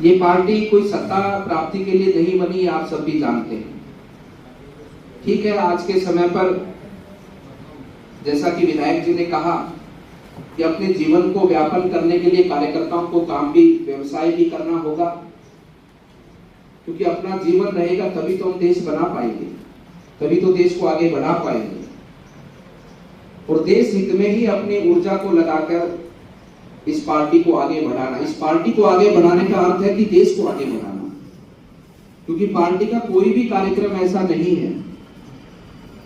ये पार्टी कोई सत्ता प्राप्ति के लिए नहीं बनी, आप सब भी जानते हैं। ठीक है, आज के समय पर जैसा कि विधायक जी ने कहा कि अपने जीवन को व्यापन करने के लिए कार्यकर्ताओं को काम भी, व्यवसाय भी करना होगा, क्योंकि अपना जीवन रहेगा तभी तो हम देश बना पाएंगे, तभी तो देश को आगे बढ़ा पाएंगे। और देश हित में ही अपनी ऊर्जा को लगाकर इस पार्टी को आगे बढ़ाना। इस पार्टी को आगे बढ़ाने का अर्थ है कि देश को आगे बढ़ाना, क्योंकि पार्टी का कोई भी कार्यक्रम ऐसा नहीं है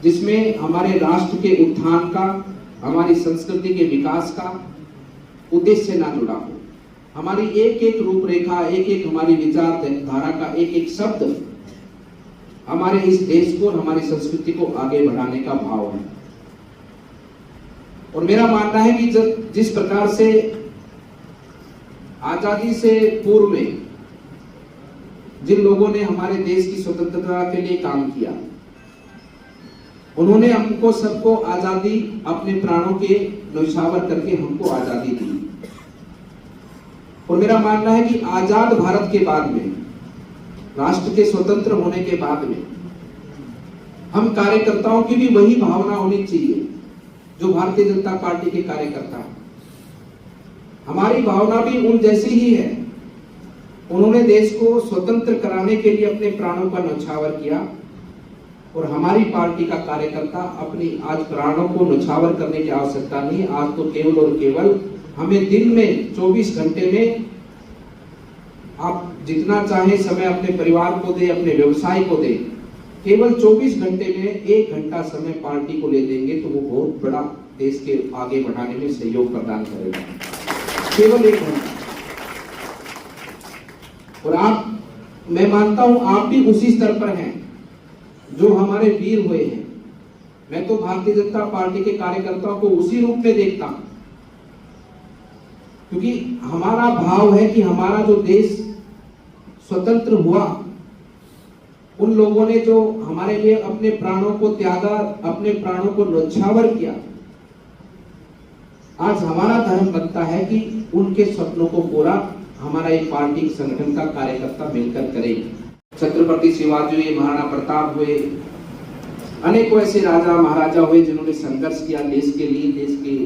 जिसमें हमारे राष्ट्र के उत्थान का, हमारी संस्कृति के विकास का उद्देश्य ना जुड़ा हो। हमारी एक एक रूपरेखा, एक एक हमारी विचारधारा का एक एक शब्द हमारे इस देश को, हमारी संस्कृति को आगे बढ़ाने का भाव है। और मेरा मानना है कि जिस प्रकार से आजादी से पूर्व में जिन लोगों ने हमारे देश की स्वतंत्रता के लिए काम किया, उन्होंने हमको सबको आजादी अपने प्राणों के न्यौछावर करके हमको आजादी दी। और मेरा मानना है कि आजाद भारत के बाद में, राष्ट्र के स्वतंत्र होने के बाद में, हम कार्यकर्ताओं की भी वही भावना होनी चाहिए जो भारतीय जनता पार्टी के कार्यकर्ता हैं। हमारी भावना भी उन जैसी ही है। उन्होंने देश को स्वतंत्र कराने के लिए अपने प्राणों का न्यौछावर किया, और हमारी पार्टी का कार्यकर्ता अपनी आज प्राणों को न्यौछावर करने की आवश्यकता नहीं। आज तो केवल और केवल हमें दिन में 24 घंटे में आप जितना चाहे समय अपने परिवार को दे, अपने व्यवसाय को दे, केवल 24 घंटे में 1 घंटा समय पार्टी को ले देंगे तो वो बहुत बड़ा देश के आगे बढ़ाने में सहयोग प्रदान करेगा। केवल 1 घंटा। और आप, मैं मानता हूं आप भी उसी स्तर पर हैं जो हमारे वीर हुए हैं। मैं तो भारतीय जनता पार्टी के कार्यकर्ताओं को उसी रूप में देखता हूं, क्योंकि हमारा भाव है कि हमारा जो देश स्वतंत्र हुआ, उन लोगों ने जो हमारे लिए अपने प्राणों को त्यागा, अपने प्राणों को न्यौछावर किया, आज हमारा धर्म बनता है कि उनके सपनों को पूरा हमारा एक पार्टी संगठन का कार्यकर्ता मिलकर करे। छत्रपति शिवाजी हुए, महाराणा प्रताप हुए, अनेकों ऐसे राजा महाराजा हुए जिन्होंने संघर्ष किया देश के लिए, देश के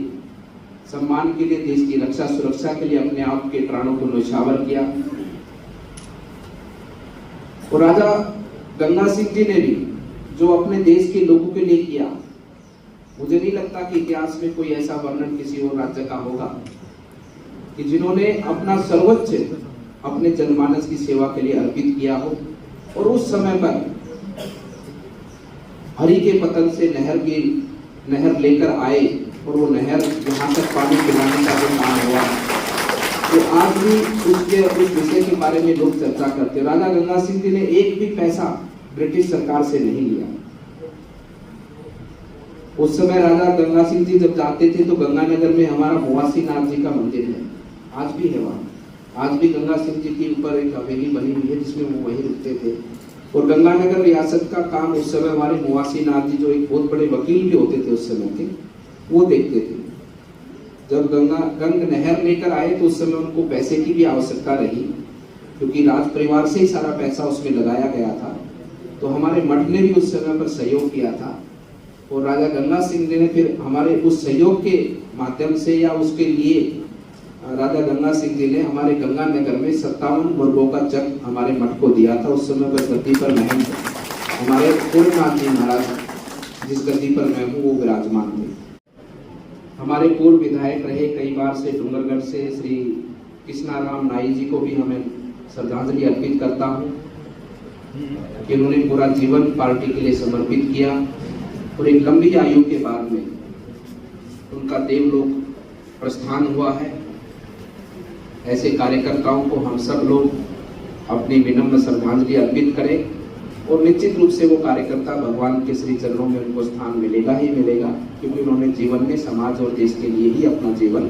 सम्मान के लिए, देश की रक्षा सुरक्षा के लिए अपने आप के प्राणों को न्यौछावर किया। और राजा गंगा सिंह जी ने भी जो अपने देश के लोगों के लिए किया, मुझे नहीं लगता कि इतिहास में कोई ऐसा वर्णन किसी और राज्य का होगा कि जिन्होंने अपना सर्वोच्च अपने जनमानस की सेवा के लिए अर्पित किया हो। और उस समय पर हरि के पतन से नहर लेकर आए, और वो नहर यहाँ तक पानी पिलाने का जो काम हुआ, तो आज भी उस विषय के बारे में लोग चर्चा करते हैं। राजा गंगा सिंह जी ने एक भी पैसा ब्रिटिश सरकार से नहीं लिया। उस समय राजा गंगा सिंह जी जब जाते थे तो गंगानगर में हमारा मुवासी नाथ जी का मंदिर है, आज भी है वहाँ। आज भी गंगा सिंह जी के ऊपर एक हवेली बनी हुई है जिसमें वो वहीं रुकते थे। और गंगानगर रियासत का काम उस समय हमारे मुवासी नाथ जी, जो एक बहुत बड़े वकील भी होते थे उस समय के, वो देखते थे। जब गंग नहर लेकर आए तो उस समय उनको पैसे की भी आवश्यकता रही, क्योंकि राज परिवार से ही सारा पैसा उसमें लगाया गया था। तो हमारे मठ ने भी उस समय पर सहयोग किया था, और राजा गंगा सिंह जी ने फिर हमारे उस सहयोग के माध्यम से या उसके लिए राजा गंगा सिंह जी ने हमारे गंगानगर में 57 वर्गों का चक हमारे मठ को दिया था। उस समय पर गद्दी पर महंत हमारे पूर्णनाथ जी महाराज, जिस गद्दी पर मैं हूँ, वो विराजमान थे। हमारे पूर्व विधायक रहे कई बार से डूंगरगढ़ से श्री कृष्णाराम नाई जी को भी हमें श्रद्धांजलि अर्पित करता हूँ कि उन्होंने पूरा जीवन पार्टी के लिए समर्पित किया, और एक लंबी आयु के बाद में उनका देवलोक प्रस्थान हुआ है। ऐसे कार्यकर्ताओं को हम सब लोग अपनी विनम्र श्रद्धांजलि अर्पित करें, और निश्चित रूप से वो कार्यकर्ता भगवान के श्री चरणों में उनको स्थान मिलेगा ही मिलेगा, क्योंकि उन्होंने जीवन में समाज और देश के लिए ही अपना जीवन